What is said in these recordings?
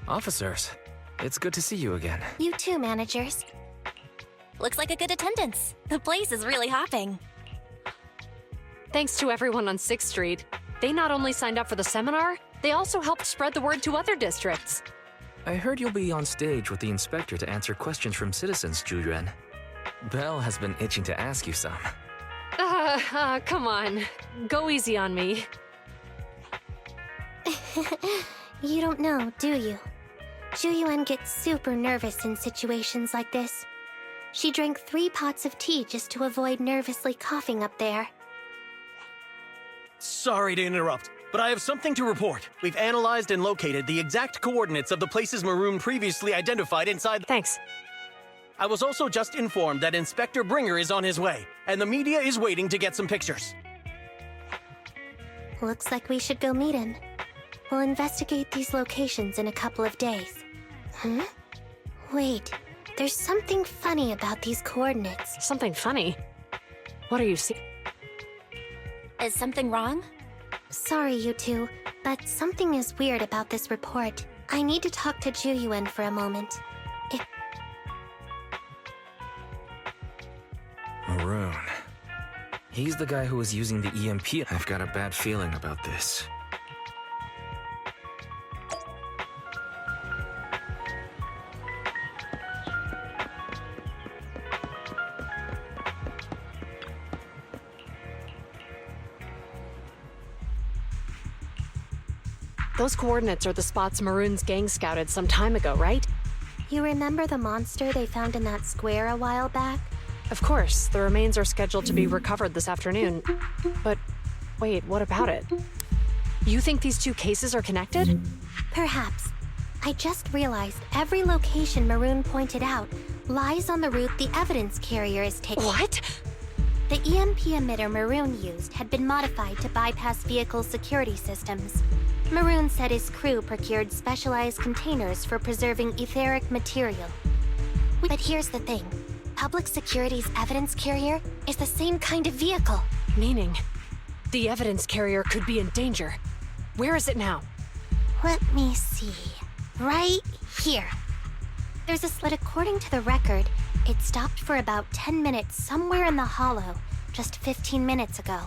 Officers, it's good to see you again. You too, managers. Looks like a good attendance. The place is really hopping. Thanks to everyone on 6th Street. They not only signed up for the seminar, they also helped spread the word to other districts. I heard you'll be on stage with the inspector to answer questions from citizens, Yuan. Belle has been itching to ask you some. Come on. Go easy on me. You don't know, do you? Yuan gets super nervous in situations like this. She drank 3 pots of tea just to avoid nervously coughing up there. Sorry to interrupt, but I have something to report. We've analyzed and located the exact coordinates of the places Maroon previously identified inside. Thanks. I was also just informed that Inspector Bringer is on his way, and the media is waiting to get some pictures. Looks like we should go meet him. We'll investigate these locations in a couple of days. Wait, there's something funny about these coordinates. Something funny? What are you seeing? Is something wrong? Sorry, you two, but something is weird about this report. I need to talk to Yuan for a moment. Maroon. He's the guy who was using the EMP. I've got a bad feeling about this. Those coordinates are the spots Maroon's gang scouted some time ago, right? You remember the monster they found in that square a while back? Of course, the remains are scheduled to be recovered this afternoon. But wait, what about it? You think these 2 cases are connected? Perhaps. I just realized every location Maroon pointed out lies on the route the evidence carrier is taking. What? The EMP emitter Maroon used had been modified to bypass vehicle security systems. Maroon said his crew procured specialized containers for preserving etheric material. But here's the thing. Public Security's evidence carrier is the same kind of vehicle. Meaning, the evidence carrier could be in danger. Where is it now? Let me see. Right here. There's a slit. According to the record, it stopped for about 10 minutes somewhere in the hollow, just 15 minutes ago.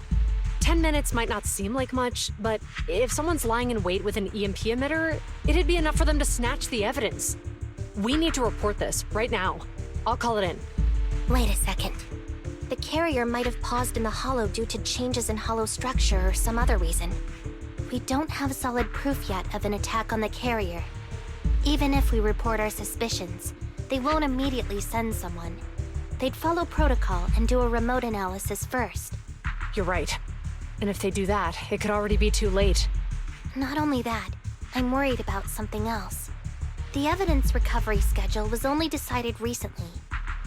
10 minutes might not seem like much, but if someone's lying in wait with an EMP emitter, it'd be enough for them to snatch the evidence. We need to report this right now. I'll call it in. Wait a second. The carrier might have paused in the hollow due to changes in hollow structure or some other reason. We don't have solid proof yet of an attack on the carrier. Even if we report our suspicions, they won't immediately send someone. They'd follow protocol and do a remote analysis first. You're right. And if they do that, it could already be too late. Not only that, I'm worried about something else. The evidence recovery schedule was only decided recently,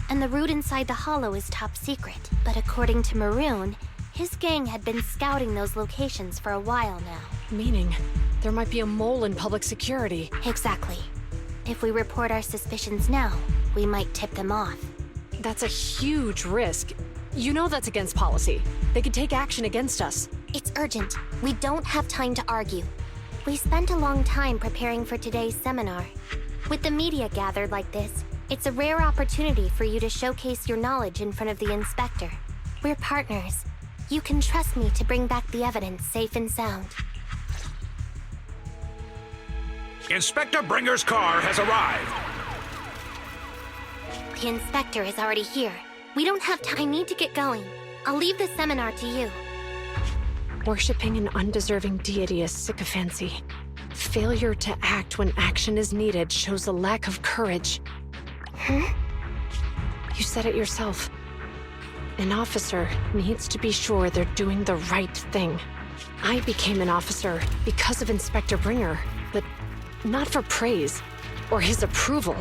and the route inside the hollow is top secret. But according to Maroon, his gang had been scouting those locations for a while now. Meaning, there might be a mole in public security. Exactly. If we report our suspicions now, we might tip them off. That's a huge risk. You know that's against policy. They could take action against us. It's urgent. We don't have time to argue. We spent a long time preparing for today's seminar. With the media gathered like this, it's a rare opportunity for you to showcase your knowledge in front of the inspector. We're partners. You can trust me to bring back the evidence safe and sound. Inspector Bringer's car has arrived. The inspector is already here. We don't have time. I need to get going. I'll leave the seminar to you. Worshipping an undeserving deity is sycophancy. Failure to act when action is needed shows a lack of courage. You said it yourself. An officer needs to be sure they're doing the right thing. I became an officer because of Inspector Bringer, but not for praise or his approval.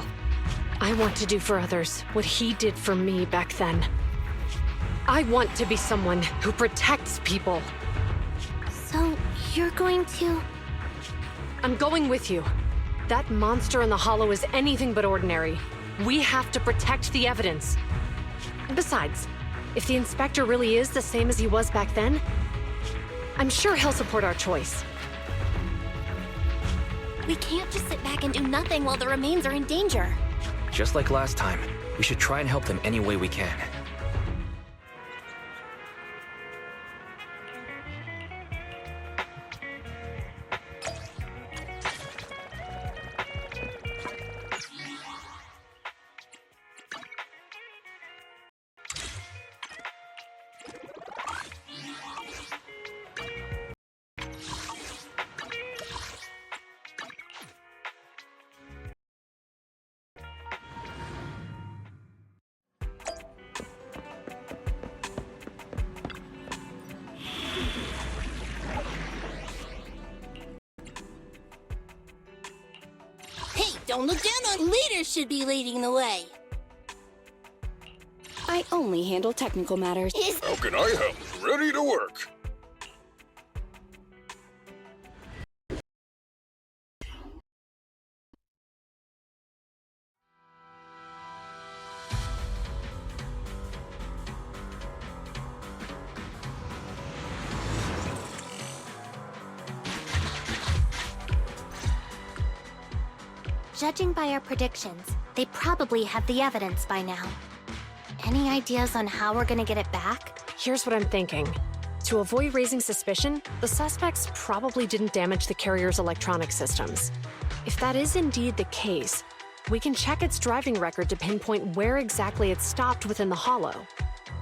I want to do for others what he did for me back then. I want to be someone who protects people. So, you're going to... I'm going with you. That monster in the hollow is anything but ordinary. We have to protect the evidence. Besides, if the inspector really is the same as he was back then, I'm sure he'll support our choice. We can't just sit back and do nothing while the remains are in danger. Just like last time, we should try and help them any way we can. Hey, don't look down on leaders should be leading the way. I only handle technical matters. How can I help? Ready to work. Judging by our predictions, they probably have the evidence by now. Any ideas on how we're gonna get it back? Here's what I'm thinking. To avoid raising suspicion, the suspects probably didn't damage the carrier's electronic systems. If that is indeed the case, we can check its driving record to pinpoint where exactly it stopped within the hollow.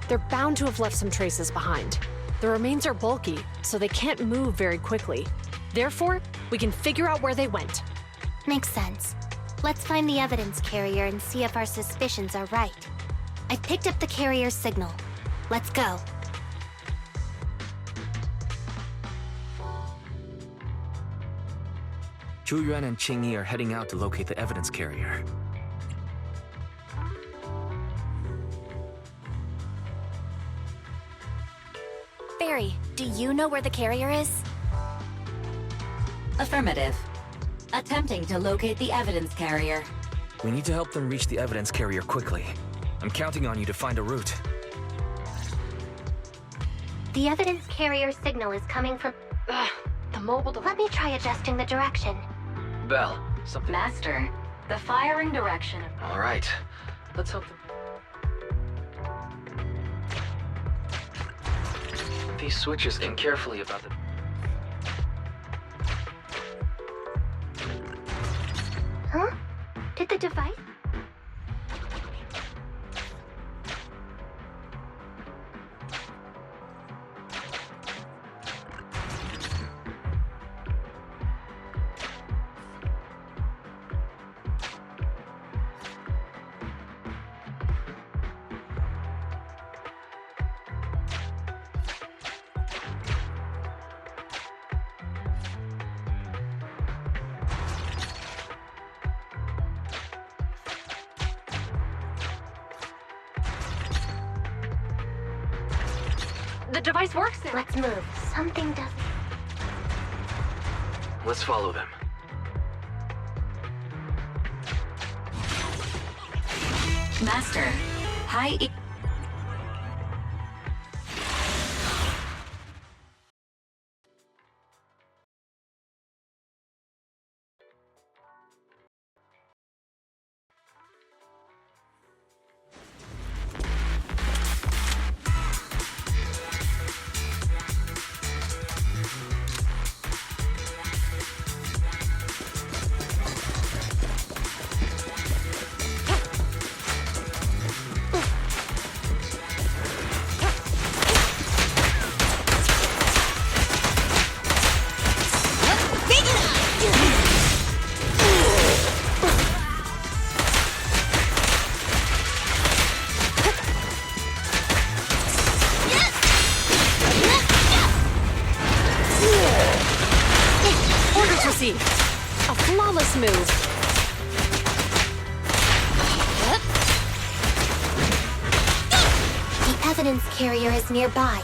They're bound to have left some traces behind. The remains are bulky, so they can't move very quickly. Therefore, we can figure out where they went. Makes sense. Let's find the evidence carrier and see if our suspicions are right. I picked up the carrier's signal. Let's go. Yuan and Qingyi are heading out to locate the evidence carrier. Barry, do you know where the carrier is? Affirmative. Attempting to locate the evidence carrier. We need to help them reach the evidence carrier quickly. I'm counting on you to find a route. The evidence carrier signal is coming from... The mobile Let me try adjusting the direction. Belle, something... Master, the firing direction. All right. Let's help them. These switches think carefully about the... Huh? Did the device... The device works now. Let's move. Something doesn't... Let's follow them. Master, high... Orders received. A flawless move. The evidence carrier is nearby.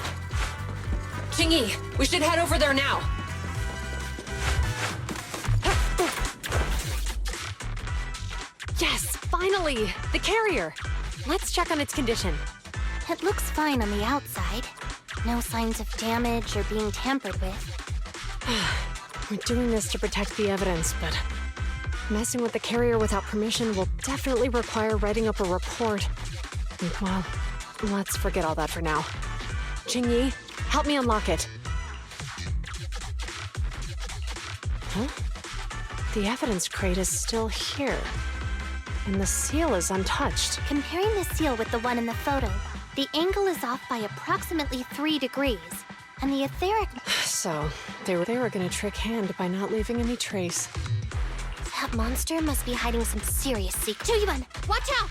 Qingyi, we should head over there now. Yes, finally! The carrier! Let's check on its condition. It looks fine on the outside. No signs of damage or being tampered with. We're doing this to protect the evidence, but messing with the carrier without permission will definitely require writing up a report. Well, let's forget all that for now. Qingyi, help me unlock it. Huh? The evidence crate is still here. And the seal is untouched. Comparing the seal with the one in the photo, the angle is off by approximately 3 degrees. And the etheric... So, they were gonna trick Hand by not leaving any trace. That monster must be hiding some serious secret. Yuan, watch out!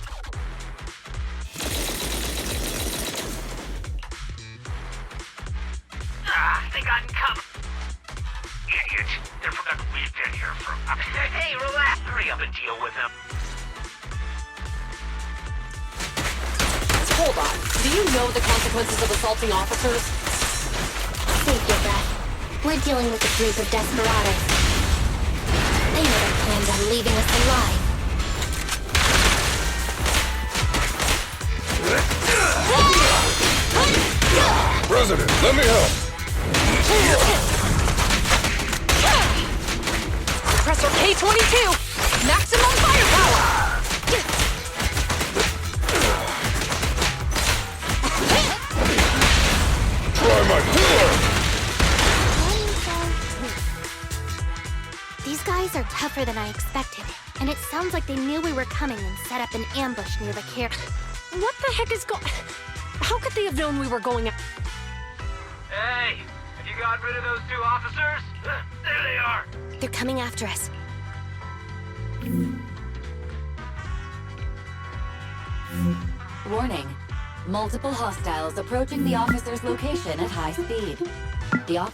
They got covered. Idiots. They're from that. We've been here for. Hey, relax. Hurry up and deal with them. Hold on. Do you know the consequences of assaulting officers? Save your breath. We're dealing with a group of desperados. They never planned on leaving us alive. President, let me help. Compressor K-22! Maximum firepower! Try my pillar. These guys are tougher than I expected. And it sounds like they knew we were coming and set up an ambush near the carrier. What the heck is going... How could they have known we were going... Hey, have you got rid of those 2 officers? There they are. They're coming after us. Warning. Multiple hostiles approaching the officer's location at high speed. The officer